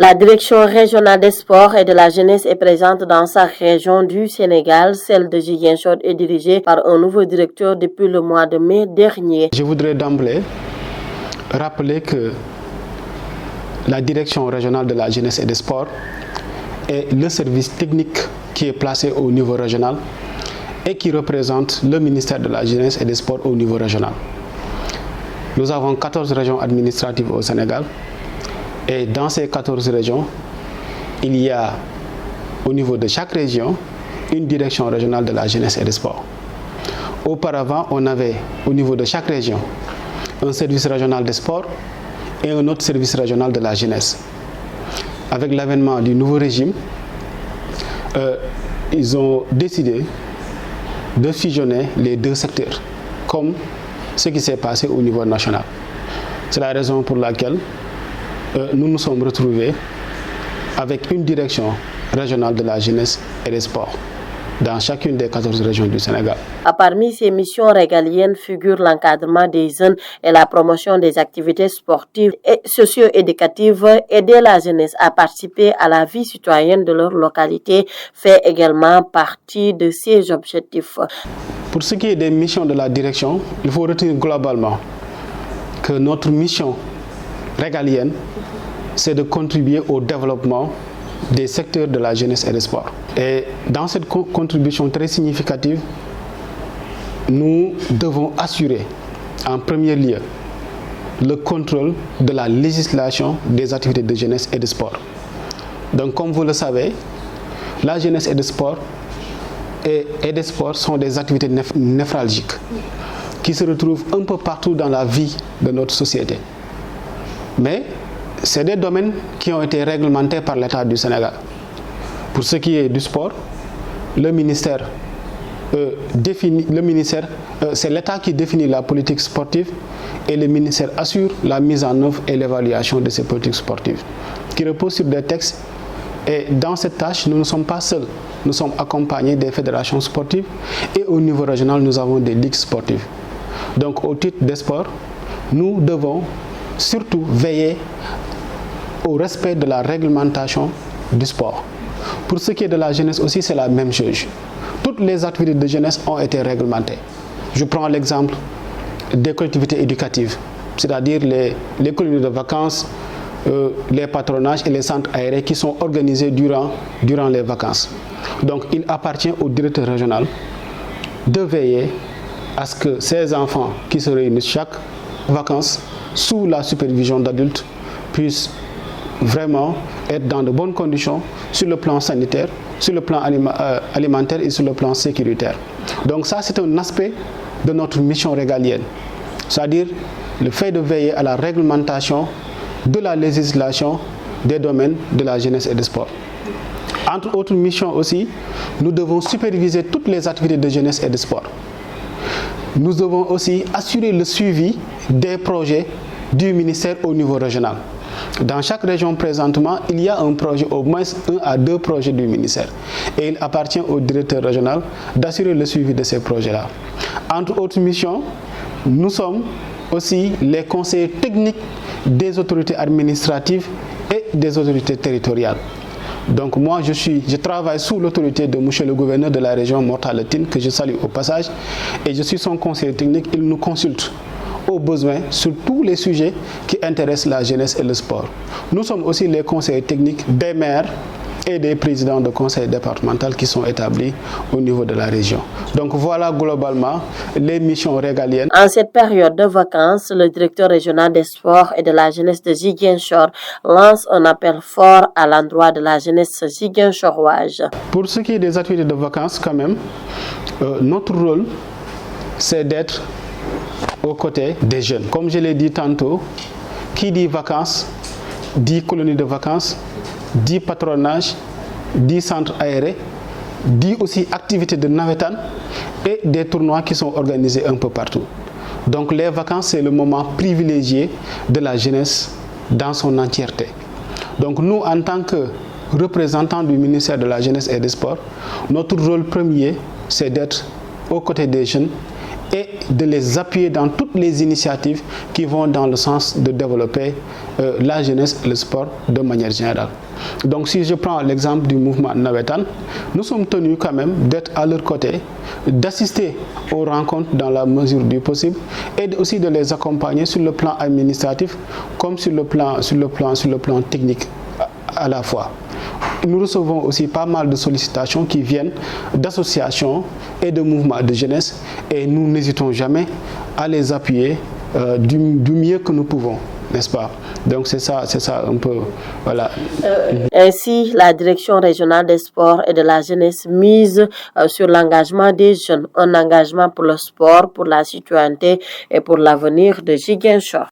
La direction régionale des sports et de la jeunesse est présente dans sa région du Sénégal. Celle de Ziguinchor est dirigée par un nouveau directeur depuis le mois de mai dernier. Je voudrais d'emblée rappeler que la direction régionale de la jeunesse et des sports est le service technique qui est placé au niveau régional et qui représente le ministère de la jeunesse et des sports au niveau régional. Nous avons 14 régions administratives au Sénégal et dans ces 14 régions, il y a au niveau de chaque région une direction régionale de la jeunesse et des sports. Auparavant, on avait au niveau de chaque région un service régional des sports et un autre service régional de la jeunesse. Avec l'avènement du nouveau régime, ils ont décidé de fusionner les deux secteurs, comme ce qui s'est passé au niveau national. C'est la raison pour laquelle nous nous sommes retrouvés avec une direction régionale de la jeunesse et des sports dans chacune des 14 régions du Sénégal. Parmi ces missions régaliennes figurent l'encadrement des jeunes et la promotion des activités sportives et socio-éducatives. Aider la jeunesse à participer à la vie citoyenne de leur localité fait également partie de ces objectifs. Pour ce qui est des missions de la direction, il faut retenir globalement que notre mission régalienne, c'est de contribuer au développement des secteurs de la jeunesse et des sports. Et dans cette contribution très significative, nous devons assurer en premier lieu le contrôle de la législation des activités de jeunesse et de sport. Donc comme vous le savez, la jeunesse et le sport et des sports sont des activités névralgiques qui se retrouvent un peu partout dans la vie de notre société. Mais c'est des domaines qui ont été réglementés par l'État du Sénégal. Pour ce qui est du sport, le ministère c'est l'État qui définit la politique sportive et le ministère assure la mise en œuvre et l'évaluation de ces politiques sportives qui reposent sur des textes. Et dans cette tâche, nous ne sommes pas seuls. Nous sommes accompagnés des fédérations sportives et au niveau régional, nous avons des ligues sportives. Donc au titre des sports, nous devons surtout veiller au respect de la réglementation du sport. Pour ce qui est de la jeunesse aussi, c'est la même chose. Toutes les activités de jeunesse ont été réglementées. Je prends l'exemple des collectivités éducatives, c'est-à-dire les colonies de vacances, les patronages et les centres aérés qui sont organisés durant les vacances. Donc il appartient au directeur régional de veiller à ce que ces enfants qui se réunissent chaque vacances sous la supervision d'adultes puissent vraiment être dans de bonnes conditions sur le plan sanitaire, sur le plan alimentaire et sur le plan sécuritaire. Donc ça, c'est un aspect de notre mission régalienne, c'est-à-dire le fait de veiller à la réglementation de la législation des domaines de la jeunesse et des sports. Entre autres missions aussi, nous devons superviser toutes les activités de jeunesse et de sport. Nous devons aussi assurer le suivi des projets du ministère au niveau régional. Dans chaque région présentement, il y a un projet, au moins 1 à 2 projets du ministère. Et il appartient au directeur régional d'assurer le suivi de ces projets-là. Entre autres missions, nous sommes aussi les conseillers techniques des autorités administratives et des autorités territoriales. Donc moi, je travaille sous l'autorité de monsieur le gouverneur de la région Mortaletine, que je salue au passage, et je suis son conseiller technique. Il nous consulte aux besoins sur tous les sujets qui intéressent la jeunesse et le sport. Nous sommes aussi les conseillers techniques des maires et des présidents de conseils départementaux qui sont établis au niveau de la région. Donc voilà globalement les missions régaliennes. En cette période de vacances, le directeur régional des sports et de la jeunesse de Ziguinchor lance un appel fort à l'endroit de la jeunesse ziguinchoroise. Pour ce qui est des activités de vacances, quand même, notre rôle, c'est d'être aux côtés des jeunes. Comme je l'ai dit tantôt, qui dit vacances, dit colonie de vacances, dit patronage, dit centre aéré, dit aussi activités de navétane et des tournois qui sont organisés un peu partout. Donc les vacances, c'est le moment privilégié de la jeunesse dans son entièreté. Donc nous, en tant que représentants du ministère de la Jeunesse et des Sports, notre rôle premier, c'est d'être aux côtés des jeunes et de les appuyer dans toutes les initiatives qui vont dans le sens de développer la jeunesse et le sport de manière générale. Donc si je prends l'exemple du mouvement Nawetan, nous sommes tenus quand même d'être à leur côté, d'assister aux rencontres dans la mesure du possible et aussi de les accompagner sur le plan administratif comme sur le plan technique à la fois. Nous recevons aussi pas mal de sollicitations qui viennent d'associations et de mouvements de jeunesse et nous n'hésitons jamais à les appuyer du mieux que nous pouvons, n'est-ce pas? Donc c'est ça un peu, voilà. Ainsi, la direction régionale des sports et de la jeunesse mise sur l'engagement des jeunes, un engagement pour le sport, pour la citoyenneté et pour l'avenir de Ziguinchor.